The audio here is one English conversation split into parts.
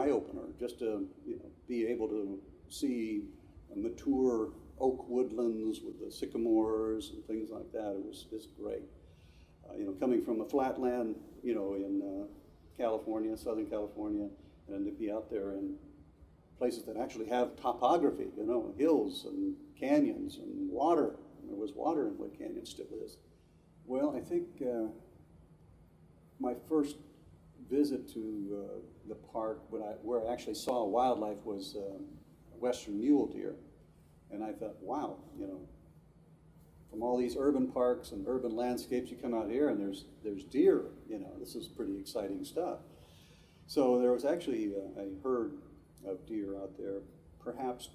eye-opener just to be able to see mature oak woodlands with the sycamores and things like that. It was just great. Coming from a flatland, in California, Southern California, and to be out there in places that actually have topography, hills and canyons and water. There was water in Wood Canyon, still is. Well, I think my first visit to the park, where I actually saw wildlife, was western mule deer. And I thought, wow, from all these urban parks and urban landscapes, you come out here and there's deer. This is pretty exciting stuff. So there was actually a herd of deer out there, perhaps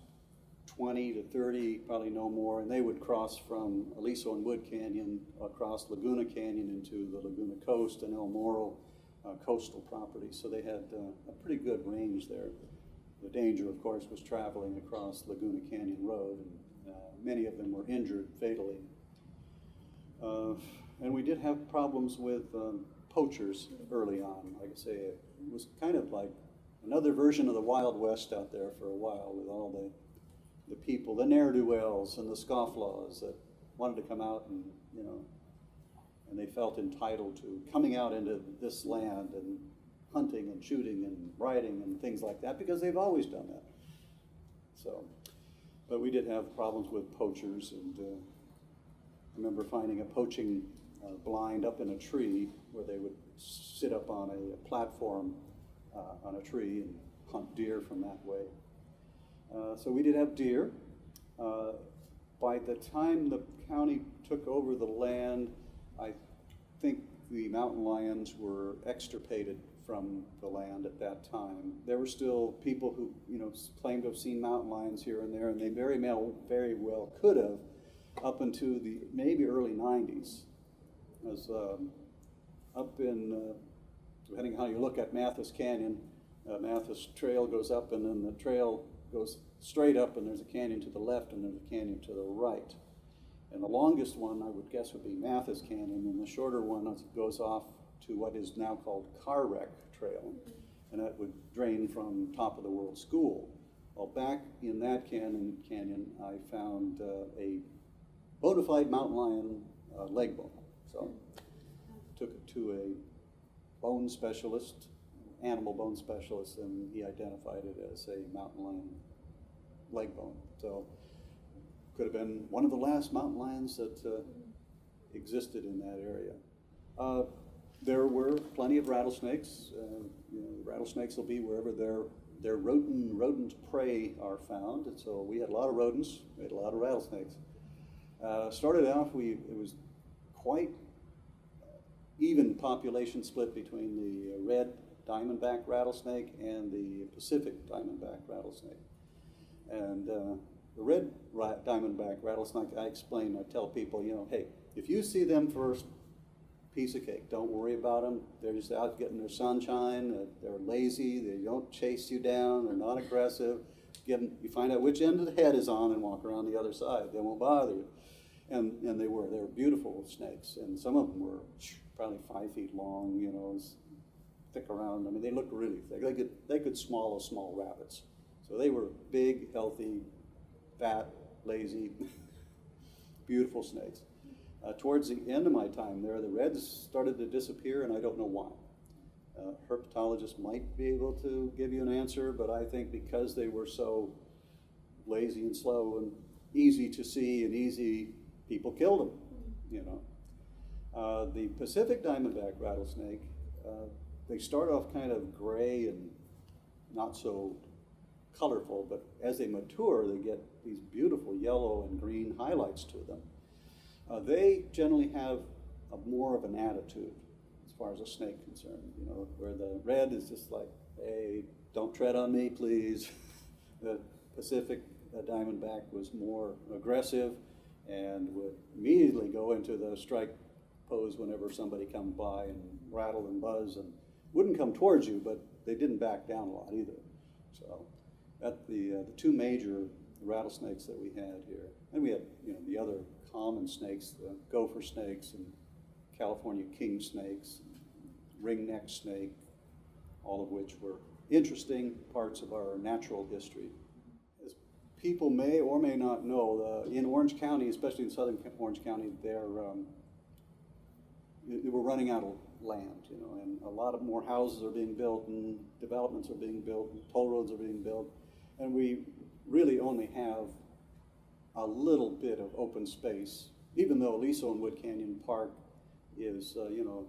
20 to 30, probably no more, and they would cross from Aliso and Wood Canyon across Laguna Canyon into the Laguna Coast and El Morro coastal properties. So they had a pretty good range there. The danger, of course, was traveling across Laguna Canyon Road, and many of them were injured fatally. And we did have problems with poachers early on. Like I say, it was kind of like another version of the Wild West out there for a while, with all the people, the ne'er-do-wells and the scofflaws that wanted to come out and, and they felt entitled to coming out into this land and hunting and shooting and riding and things like that, because they've always done that. So, but we did have problems with poachers, and I remember finding a poaching blind up in a tree where they would sit up on a platform on a tree and hunt deer from that way. So we did have deer. By the time the county took over the land, I think the mountain lions were extirpated from the land at that time. There were still people who, claimed to have seen mountain lions here and there, and they very well could have, up into the maybe early 90s. As up in, depending on how you look at Mathis Canyon, Mathis Trail goes up, and then the trail goes straight up, and there's a canyon to the left, and there's a canyon to the right. And the longest one, I would guess, would be Mathis Canyon, and the shorter one goes off to what is now called Car Wreck Trail, and that would drain from Top of the World School. Well, back in that canyon, I found a bona fide mountain lion leg bone. So took it to a bone specialist, animal bone specialist, and he identified it as a mountain lion leg bone. So could have been one of the last mountain lions that existed in that area. There were plenty of rattlesnakes. Rattlesnakes will be wherever their rodent prey are found. And so we had a lot of rodents, we had a lot of rattlesnakes. Started off, it was quite even population split between the red diamondback rattlesnake and the Pacific diamondback rattlesnake. And the red diamondback rattlesnake, I tell people, hey, if you see them first, piece of cake. Don't worry about them. They're just out getting their sunshine. They're lazy. They don't chase you down. They're not aggressive. You find out which end of the head is on and walk around the other side. They won't bother you. And they were beautiful snakes. And some of them were probably 5 feet long, thick around. I mean, they looked really thick. They could swallow small rabbits. So they were big, healthy, fat, lazy, beautiful snakes. Towards the end of my time there, the reds started to disappear, and I don't know why. Herpetologists might be able to give you an answer, but I think because they were so lazy and slow and easy to see and easy, people killed them, The Pacific diamondback rattlesnake, they start off kind of gray and not so colorful, but as they mature, they get these beautiful yellow and green highlights to them. They generally have more of an attitude as far as a snake concerned, where the red is just like, hey, don't tread on me, please. The Pacific diamondback was more aggressive and would immediately go into the strike pose whenever somebody comes by and rattle and buzz, and wouldn't come towards you, but they didn't back down a lot either. So that's the two major rattlesnakes that we had here. And we had the other common snakes, the gopher snakes and California king snakes, ringneck snake, all of which were interesting parts of our natural history. As people may or may not know, in Orange County, especially in southern Orange County, they were running out of land, you know, and a lot of more houses are being built and developments are being built and toll roads are being built, and we really only have a little bit of open space, even though Aliso and Wood Canyon Park is, you know,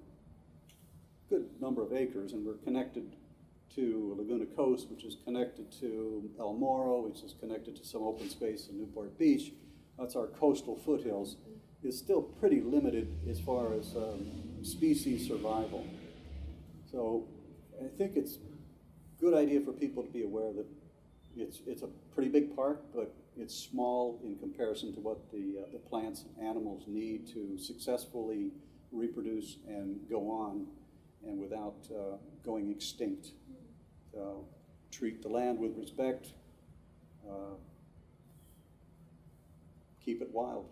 a good number of acres, and we're connected to Laguna Coast, which is connected to El Moro, which is connected to some open space in Newport Beach. That's our coastal foothills. Is still pretty limited as far as species survival. So I think it's a good idea for people to be aware that it's a pretty big park, but it's small in comparison to what the plants and animals need to successfully reproduce and go on, and without going extinct. So treat the land with respect, keep it wild.